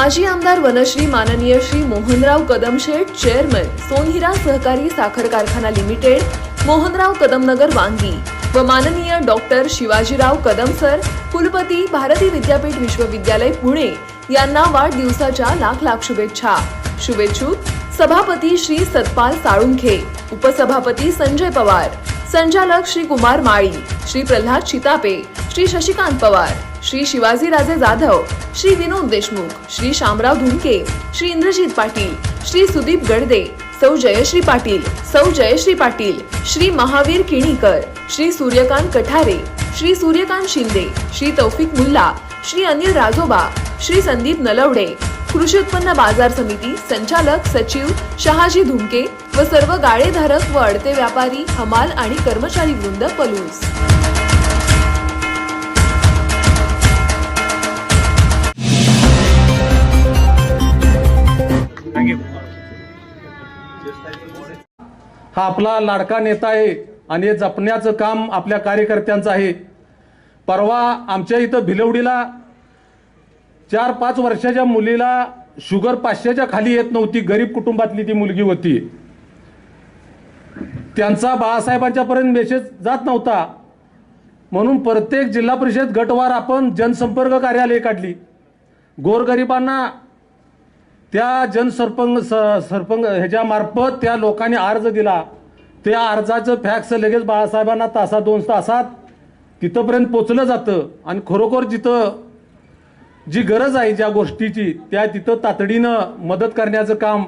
माजी आमदार वनश्री माननीय श्री मोहनराव कदमशेठ चेअरमन सोनहिरा सहकारी साखर कारखाना लिमिटेड मोहनराव कदमनगर वांगी व माननीय डॉक्टर शिवाजीराव कदम सर कुलपती भारती विद्यापीठ विश्वविद्यालय पुणे यांना वाढदिवसाच्या लाख लाख शुभेच्छा। शुभेच्छुक सभापती श्री सतपाल साळुंखे, उपसभापती संजय पवार, संचालक श्री कुमार माळी, श्री प्रल्हाद चितापे, श्री शशिकांत पवार, श्री शिवाजीराजे जाधव, श्री विनोद देशमुख, श्री शामराव धुंके, श्री इंद्रजित पाटील, श्री सुदीप गडदे, सौ जयश्री पाटील, सौ जयश्री पाटील, श्री महावीर किणीकर, श्री सूर्यकांत कठारे, श्री सूर्यकांत शिंदे, श्री तौफिक मुल्ला, श्री अनिल राजोबा, श्री संदीप नलवडे, कृषी उत्पन्न बाजार समिती संचालक सचिव शहाजी धुंके व सर्व गाळेधारक व अडते व्यापारी, हमाल आणि कर्मचारी वृंद पलूस। हा आपला लाडका नेता आहे आणि हे जपण्याचं काम आपल्या कार्यकर्त्यांचं आहे। परवा आमच्या इथं भिलवडीला 4-5 वर्षाच्या मुलीला शुगर 500च्या खाली येत नव्हती, गरीब कुटुंबातली ती मुलगी होती। त्यांचा बाळासाहेबांच्या पर्यंत मेसेज जात नव्हता, म्हणून प्रत्येक जिल्हा परिषद गटवार आपण जनसंपर्क कार्यालय काढली। गोरगरिबांना त्या सरपंच ह्याच्या मार्फत त्या लोकांनी अर्ज दिला। त्या अर्जाचं फॅक्स लगेच बाळासाहेबांना तासात 2 तासात तिथपर्यंत पोचलं जातं आणि खरोखर जिथं जी गरज आहे ज्या गोष्टीची त्या तिथं तातडीनं मदत करण्याचं काम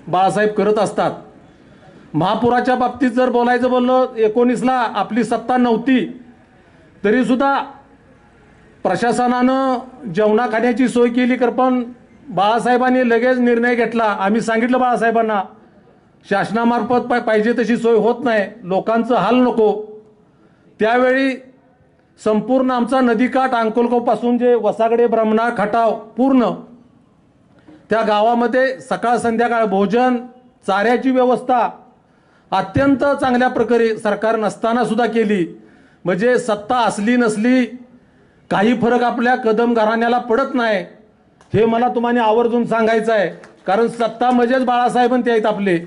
बाळासाहेब करत असतात। महापुराच्या बाबतीत जर बोलायचं बोललं, 19ला आपली सत्ता नव्हती तरी सुद्धा प्रशासनानं जेवणा खाण्याची सोय केली, कर पण बाळासाहेबांनी लगेच निर्णय घेतला। आम्ही सांगितलं बाळासाहेबांना शासनामार्फत पाहिजे तशी सोय होत नाही, लोकांचं हाल नको। त्यावेळी संपूर्ण आमचा नदीकाठ अंकोलगाव पासून जे वसागडे, ब्रह्मणा, खटाव पूर्ण त्या गावामध्ये सकाळ संध्याकाळ भोजन चाऱ्याची व्यवस्था अत्यंत चांगल्या प्रकारे सरकार नसताना सुद्धा केली। म्हणजे सत्ता असली नसली काही फरक आपल्या कदम घराण्याला पडत नाही, हे मला तुम्हाला आवर्जून सांगायचं आहे। कारण सत्ता म्हणजेच बाळासाहेब ते आहेत आपले,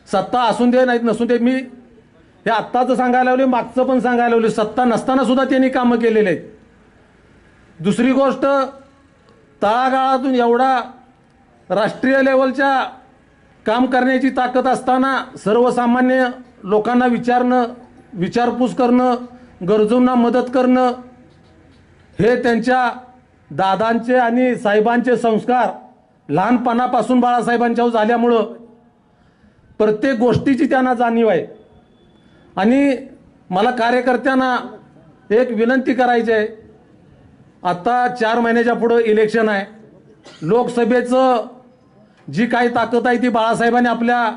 सत्ता असून दे नाहीत नसून दे। मी हे आत्ताचं सांगायला लावले, मागचं पण सांगायला लावले, सत्ता नसताना सुद्धा त्यांनी कामं केलेले आहेत। दुसरी गोष्ट, तळागाळातून एवढा राष्ट्रीय लेवलच्या काम करण्याची ताकद असताना सर्वसामान्य लोकांना विचारणं, विचारपूस करणं, गरजूंना मदत करणं हे त्यांच्या दादांचे आणि साहेबांचे संस्कार लहानपणापासून बाळासाहेबांच्यावर झाल्यामुळं प्रत्येक गोष्टीची त्यांना जाणीव आहे। आणि मला कार्यकर्त्यांना एक विनंती करायची आहे, आता 4 महिन्याच्या पुढं इलेक्शन आहे, लोकसभेचं जी काही ताकद आहे ती बाळासाहेबांनी आपल्या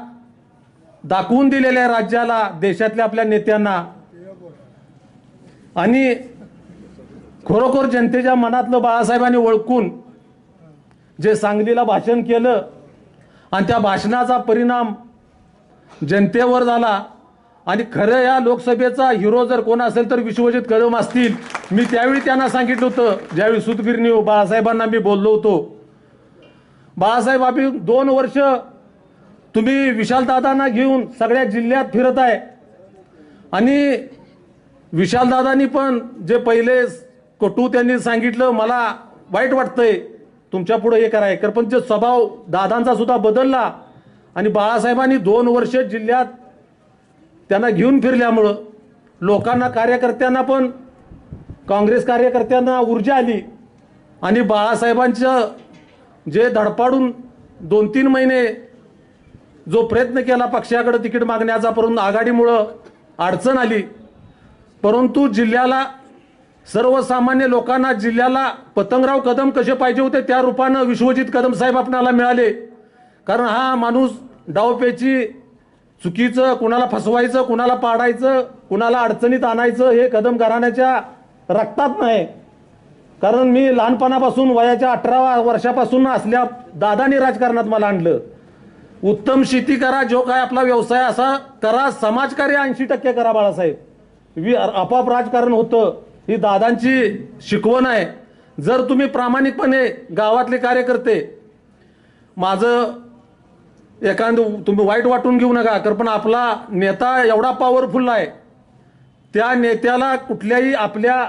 दाखवून दिलेल्या आहे राज्याला, देशातल्या आपल्या नेत्यांना। आणि खरोखर जनतेच्या मनातलं बाळासाहेबांनी ओळखून जे सांगलीला भाषण केलं आणि त्या भाषणाचा परिणाम जनतेवर झाला। आणि खरं या लोकसभेचा हिरो जर कोण असेल तर विश्वजित कदम असतील। मी त्यावेळी त्यांना सांगितलं होतं, ज्यावेळी सुतगिरणी बाळासाहेबांना मी बोललो होतो, बाळासाहेब आम्ही 2 वर्ष तुम्ही विशालदादांना घेऊन सगळ्या जिल्ह्यात फिरत आहे आणि विशालदादांनी पण जे पहिले कटू त्यांनी सांगितलं, मला वाईट वाटतंय तुमच्या पुढे हे कराय कर, पण जे स्वभाव दादांचा सुद्धा बदलला आणि बाळासाहेबांनी 2 वर्ष जिल्ह्यात त्यांना घेऊन फिरल्यामुळं लोकांना, कार्यकर्त्यांना पण, काँग्रेस कार्यकर्त्यांना ऊर्जा आली आणि बाळासाहेबांचं जे धडपाडून 2-3 महिने जो प्रयत्न केला पक्षाकडे तिकीट मागण्याचा, परंतु आघाडीमुळं अडचण आली, परंतु जिल्ह्याला, सर्वसामान्य लोकांना जिल्ह्याला पतंगराव कदम कसे पाहिजे होते त्या रूपानं विश्वजित कदम साहेब आपल्याला मिळाले। कारण हा माणूस डावपेची, चुकीचं, कुणाला फसवायचं, कुणाला पाडायचं, कुणाला अडचणीत आणायचं हे कदम घराण्याच्या रक्तात नाही। कारण मी लहानपणापासून वयाच्या 18व्या वर्षापासून असल्या दादानी राजकारणात मला आणलं। उत्तम शेती करा, जो काय आपला व्यवसाय असा करा, समाजकार्य 80% करा बाळासाहेब। आपाप राजकारण होतं, ही दादांची शिकवण आहे। जर तुम्ही प्रामाणिकपणे गावातले कार्यकर्ते माझं एखादं तुम्ही वाईट वाटून घेऊ नका, पण आपला नेता एवढा पॉवरफुल आहे, त्या नेत्याला कुठल्याही आपल्या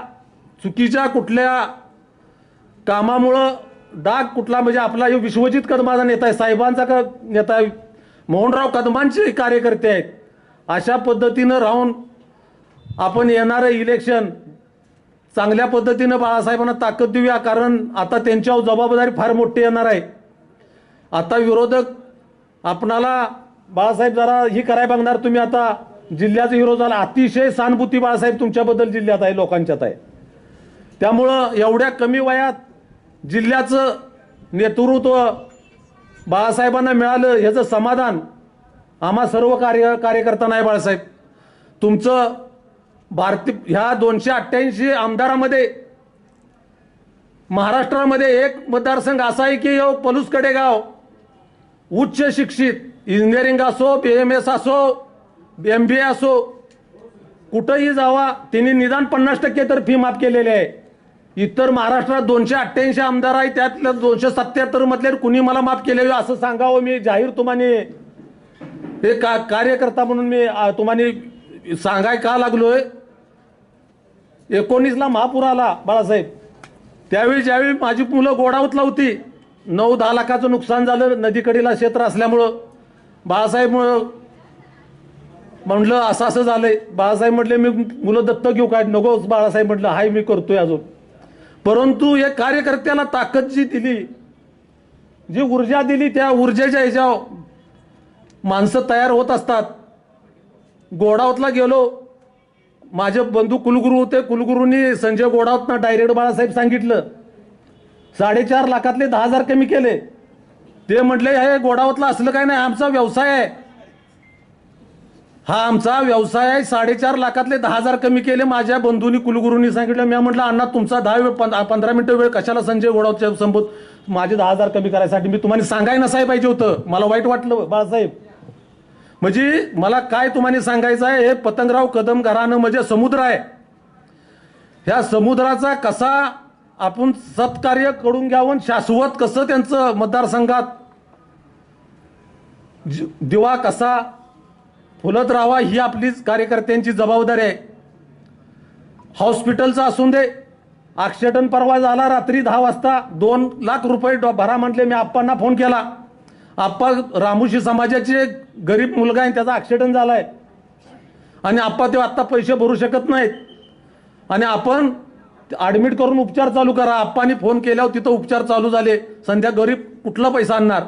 चुकीच्या कुठल्या कामामुळं डाग कुठला, म्हणजे आपला हे विश्वजित कदमाचा नेता आहे, साहेबांचा नेता आहे, मोहनराव कदमांचे कार्यकर्ते आहेत. अशा पद्धतीनं राहून आपण येणारं इलेक्शन चांगल्या पद्धतीनं बाळासाहेबांना ताकद देऊया, कारण आता त्यांच्यावर जबाबदारी फार मोठी येणार आहे. आता विरोधक आपणाला बाळासाहेब जरा ही करायला बघणार, तुम्ही आता जिल्ह्याचा विरोध झाला, अतिशय सहानुभूती बाळासाहेब तुमच्याबद्दल जिल्ह्यात आहे, लोकांच्यात आहे. त्यामुळं एवढ्या कमी वयात जिल्ह्याचं नेतृत्व बाळासाहेबांना मिळालं ह्याचं समाधान आम्हा सर्व कार्यकर्त्यांना आहे. बाळासाहेब तुमचं ह्या 288 आमदारामध्ये महाराष्ट्रामध्ये एक मतदारसंघ असा आहे की पलूस कडेगाव उच्च शिक्षित, इंजिनिअरिंग असो, BMS असो, MBA असो, कुठंही जावा त्यांनी निदान 50% तर फी माफ केलेली आहे. इतर महाराष्ट्रात 288 आमदार आहेत, त्यातल्या 277 मधले कुणी मला माफ केले असं सांगावं मी जाहीर तुम्हाला हे कार्यकर्ता म्हणून मी तुम्हाला सांगाय का लागलोय. 19ला महापूर आला बाळासाहेब, त्यावेळी ज्यावेळी माझी मुलं गोडावतला होती, 9-10 लाखाचं नुकसान झालं, नदीकडीला क्षेत्र असल्यामुळं बाळासाहेब म्हटलं असं असं झालंय. बाळासाहेब म्हटले मी मुलं दत्तक घेऊ काय, नको बाळासाहेब म्हटलं हाय मी करतोय अजून. परंतु या कार्यकर्त्याला ताकद जी दिली, जी ऊर्जा दिली, त्या ऊर्जेच्या ह्याच्यावर माणसं तयार होत असतात. गोडावतला गेलो, माझे बंधू कुलगुरू होते, कुलगुरूंनी संजय गोडावतना डायरेक्ट बाळासाहेब सांगितलं 4.5 लाखातले 10,000 कमी केले. ते म्हटले हे गोडावतला असलं काय नाही, आमचा व्यवसाय आहे, हा आमचा व्यवसाय आहे. 4.5 लाखातले 10,000 कमी केले माझ्या बंधूंनी कुलगुरूंनी सांगितलं. मी म्हटलं अण्णा तुमचा 15 मिनिटं वेळ कशाला संजय गोडावतच्या संबोध माझे 10,000 कमी करायसाठी, मी तुम्हाला सांगायला नसाय पाहिजे होतं. मला वाईट वाटलं बाळासाहेब. म्हणजे मला काय तुम्हाला सांगायचं आहे, हे पतंगराव कदम घराणं म्हणजे समुद्र आहे. ह्या समुद्राचा कसा आपण सत्कार्य करून घ्यावं, शाश्वत कसं त्यांचं मतदारसंघात दिवा कसा फुलत राहावा, ही आपलीच कार्यकर्त्यांची जबाबदारी आहे. हॉस्पिटलचं असून दे, ॲक्सिडेंट परवा झाला रात्री 10 वाजता, 2 लाख रुपये भरा म्हटले. मी आप्पांना फोन केला, आप्पा रामोशी समाजाचे गरीब मुलगा आहे, त्याचा ॲक्सिडेंट झालाय आणि आप्पा ते आत्ता पैसे भरू शकत नाहीत आणि आपण ॲडमिट करून उपचार चालू करा. आप्पांनी फोन केल्यावर तिथं उपचार चालू झाले. संध्या गरीब कुठला पैसा आणणार,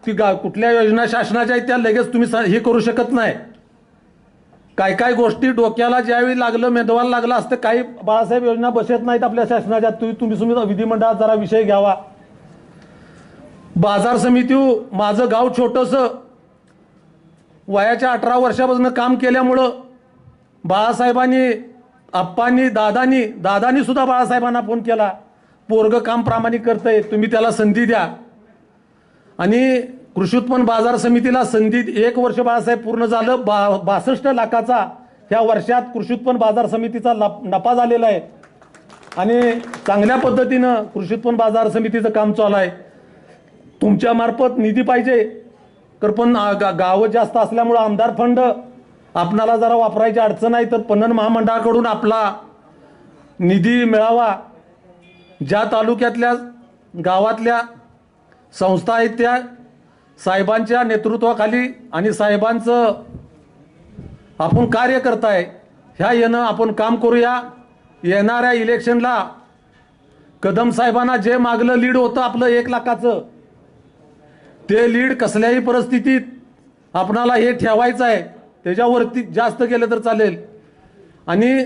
ती कुठल्या योजना शासनाच्या आहेत त्या लगेच तुम्ही हे करू शकत नाही. काय काय गोष्टी डोक्याला ज्यावेळी लागलं, मेंदवाला लागलं असतं, काही बाळासाहेब योजना बसत नाहीत आपल्या शासनाच्या. तुम्ही विधिमंडळात जरा विषय घ्यावा. बाजार समिती, माझं गाव छोटंसं, वयाच्या 18 वर्षापासून काम केल्यामुळं बाळासाहेबांनी, आप्पांनी, दादानी सुद्धा बाळासाहेबांना फोन केला, पोरगं काम प्रामाणिक करतंय, तुम्ही त्याला संधी द्या. आणि कृषी उत्पन्न बाजार समितीला संधी 1 वर्ष बाळासाहेब पूर्ण झालं. 62 लाखाचा ह्या वर्षात कृषी उत्पन्न बाजार समितीचा नफा झालेला आहे आणि चांगल्या पद्धतीनं कृषी उत्पन्न बाजार समितीचं काम चालू आहे. तुमच्या मार्फत निधी पाहिजे, तर पण गावं जास्त असल्यामुळं आमदार फंड आपणाला जरा वापरायची अडचण आहे, तर पणन महामंडळाकडून आपला निधी मिळावा. ज्या तालुक्यातल्या गावातल्या संस्था आहेत त्या साहेबांच्या नेतृत्वाखाली आणि साहेबांचं आपण कार्य करताय, ह्या येणं आपण काम करूया. येणाऱ्या इलेक्शनला कदम साहेबांना जे मागलं लीड होतं आपलं 1 लाखाचं, ते लीड कसल्याही परिस्थितीत आपणाला हे ठेवायचं आहे. त्याच्यावरती जास्त केलं तर चालेल. आणि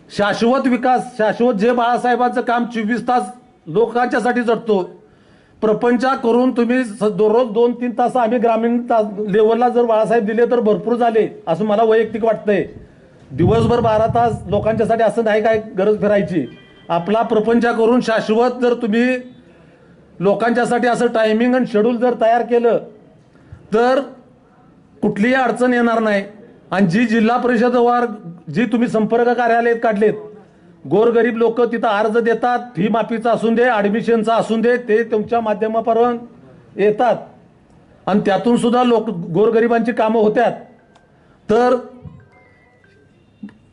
शाश्वत विकास, शाश्वत जे बाळासाहेबांचं काम 24 तास लोकांच्यासाठी झटतो, प्रपंच करून तुम्ही दररोज 2-3 तास आम्ही ग्रामीण लेवलला जर बाळासाहेब दिले तर भरपूर झाले असं मला वैयक्तिक वाटतंय. दिवसभर 12 तास लोकांच्यासाठी असं नाही काय गरज फिरायची. आपला प्रपंच करून शाश्वत जर तुम्ही लोकांच्यासाठी असं टायमिंग आणि शेड्यूल जर तयार केलं तर कुठलीही अडचण येणार नाही. आणि जी जिल्हा परिषदवार जी तुम्ही संपर्क कार्यालयात काढलेत, गोरगरीब लोक तिथं अर्ज देतात, फी माफीचा असून दे, ॲडमिशनचा असून दे, ते तुमच्या माध्यमापर्यंत येतात. आणि त्यातून सुद्धा गोरगरिबांची कामं होत्यात. तर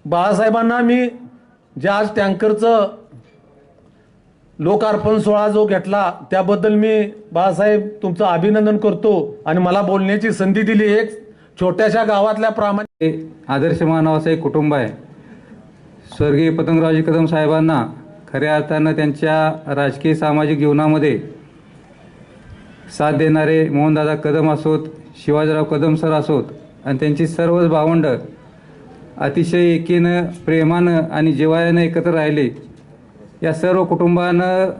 बाळासाहेबांना मी ज्या आज टँकरचं लोकार्पण सोहळा जो घेतला त्याबद्दल मी बाळासाहेब तुमचं अभिनंदन करतो आणि मला बोलण्याची संधी दिली. एक छोट्याशा गावातल्या प्रामाणिक आदर्श मानवाचं एक कुटुंब आहे. स्वर्गीय पतंगरावजी कदम साहेबांना खऱ्या अर्थानं त्यांच्या राजकीय सामाजिक जीवनामध्ये साथ देणारे मोहनदादा कदम असोत, शिवाजीराव कदम सर असोत आणि त्यांची सर्वच भावंड अतिशय एकीनं, प्रेमानं आणि जिव्हाळ्यानं एकत्र राहिले. या सर्व कुटुंबानं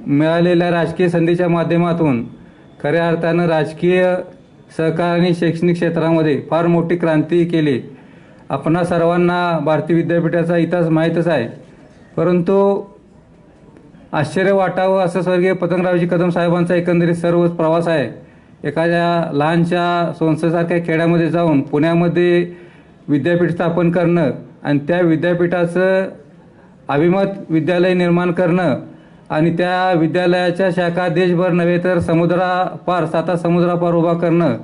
मिळालेल्या राजकीय संधीच्या माध्यमातून खऱ्या अर्थानं राजकीय सहकार आणि शैक्षणिक क्षेत्रामध्ये फार मोठी क्रांती केली. आपणा सर्वांना भारतीय विद्यापीठाचा इतिहास माहीतच आहे, परंतु आश्चर्य वाटावं असं स्वर्गीय पतंगरावजी कदम साहेबांचा एकंदरीत सर्व प्रवास आहे. एखाद्या लहानशा सोनसरसारख्या खेड्यामध्ये जाऊन पुण्यामध्ये विद्यापीठ स्थापन करणं आणि त्या विद्यापीठाचं अभिमत विद्यालय निर्माण करणं आणि त्या विद्यालयाच्या शाखा देशभर नव्हे तर समुद्रापार, 7 समुद्रापार उभा करणं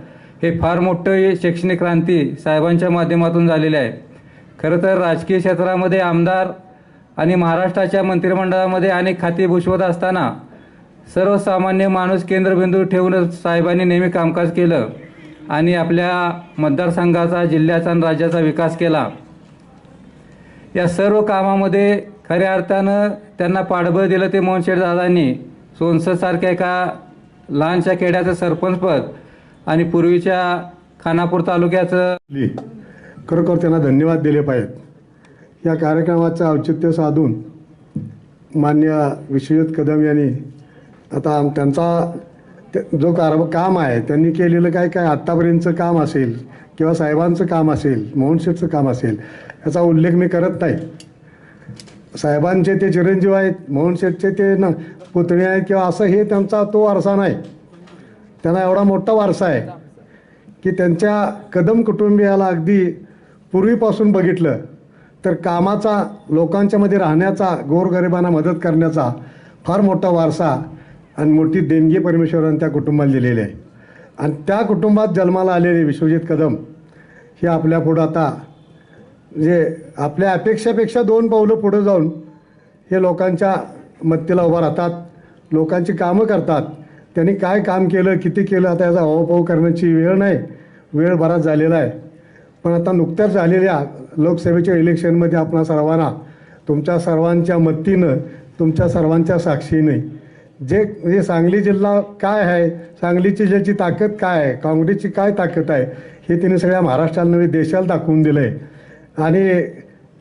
हे फार मोठं शैक्षणिक क्रांती साहेबांच्या माध्यमातून झालेली आहे. खरं तर राजकीय क्षेत्रामध्ये आमदार आणि महाराष्ट्राच्या मंत्रिमंडळामध्ये अनेक खाती भूषवत असताना सर्वसामान्य माणूस केंद्रबिंदू ठेवून साहेबांनी नेहमी कामकाज केलं आणि आपल्या मतदारसंघाचा, जिल्ह्याचा आणि राज्याचा विकास केला. या सर्व कामामध्ये खऱ्या अर्थानं त्यांना पाठबळ दिलं ते मोहनशेठ दादांनी. सोनसरसारख्या एका लहानशा खेड्याचं सरपंचपद आणि पूर्वीच्या खानापूर तालुक्याचं खरोखर त्यांना धन्यवाद दिले पाहिजेत. या कार्यक्रमाचं औचित्य साधून माननीय विश्वजित कदम यांनी आता त्यांचा जो काम आहे त्यांनी केलेलं काय आत्तापर्यंतचं काम असेल किंवा साहेबांचं काम असेल, मोहनशेठचं काम असेल, याचा उल्लेख मी करत नाही. साहेबांचे ते चिरंजीव आहेत, मोहनशेठचे ते पुतणे आहेत किंवा असं हे त्यांचा तो वारसा नाही. त्यांना एवढा मोठा वारसा आहे की त्यांच्या कदम कुटुंबियाला अगदी पूर्वीपासून बघितलं तर कामाचा, लोकांच्यामध्ये राहण्याचा, गोरगरिबांना मदत करण्याचा फार मोठा वारसा आणि मोठी देणगी परमेश्वराने त्या कुटुंबाला दिलेली आहे. आणि त्या कुटुंबात जन्माला आलेले विश्वजित कदम हे आपल्यापुढं आता जे आपल्या अपेक्षेपेक्षा 2 पावलं पुढं जाऊन हे लोकांच्या मदतीला उभा राहतात, लोकांची कामं करतात. त्यांनी काय काम केलं, किती केलं, आता याचा अहोभाव करण्याची वेळ नाही, वेळ बराच झालेला आहे. पण आता नुकत्याच झालेल्या लोकसभेच्या इलेक्शनमध्ये आपणा सर्वांना तुमच्या सर्वांच्या मदतीनं, तुमच्या सर्वांच्या साक्षीने जे सांगली जिल्हा काय आहे, सांगली जिल्ह्याची ताकद काय आहे, काँग्रेसची काय ताकद आहे, हे तिने सगळ्या महाराष्ट्राला नव्हे देशाला दाखवून दिलं आहे. आणि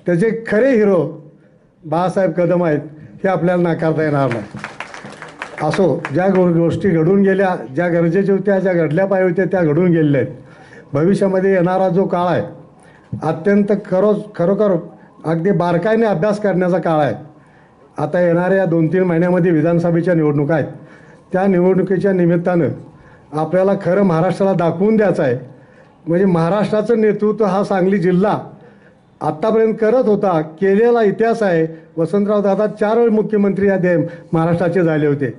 त्याचे खरे हिरो बाळासाहेब कदम आहेत हे आपल्याला नाकारता येणार नाही. असो, ज्या गोष्टी घडून गेल्या, ज्या गरजेच्या होत्या, ज्या घडल्या पाहिजे होत्या त्या घडून गेलेल्या आहेत. भविष्यामध्ये येणारा जो काळ आहे अत्यंत खरोखर अगदी बारकाईने अभ्यास करण्याचा काळ आहे. आता येणाऱ्या 2-3 महिन्यामध्ये विधानसभेच्या निवडणुका आहेत. त्या निवडणुकीच्या निमित्तानं आपल्याला खरं महाराष्ट्राला दाखवून द्यायचं आहे. म्हणजे महाराष्ट्राचं नेतृत्व हा सांगली जिल्हा आत्तापर्यंत करत होता, केलेला इतिहास आहे. वसंतराव दादा 4 वेळ मुख्यमंत्री या महाराष्ट्राचे झाले होते.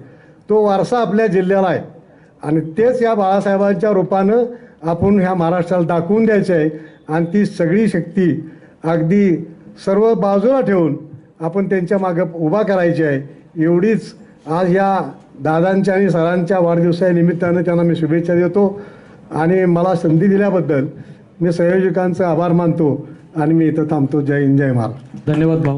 तो वारसा आपल्या जिल्ह्याला आहे आणि तेच या बाळासाहेबांच्या रूपानं आपण ह्या महाराष्ट्राला दाखवून द्यायचं आहे. आणि ती सगळी शक्ती अगदी सर्व बाजूला ठेवून आपण त्यांच्या मागं उभा करायची आहे. एवढीच आज या दादांच्या आणि सरांच्या वाढदिवसाच्या निमित्तानं त्यांना मी शुभेच्छा देतो आणि मला संधी दिल्याबद्दल मी संयोजकांचा आभार मानतो आणि मी इथं थांबतो. जय हिंद, जय महाराष्ट्र. धन्यवाद भाऊ.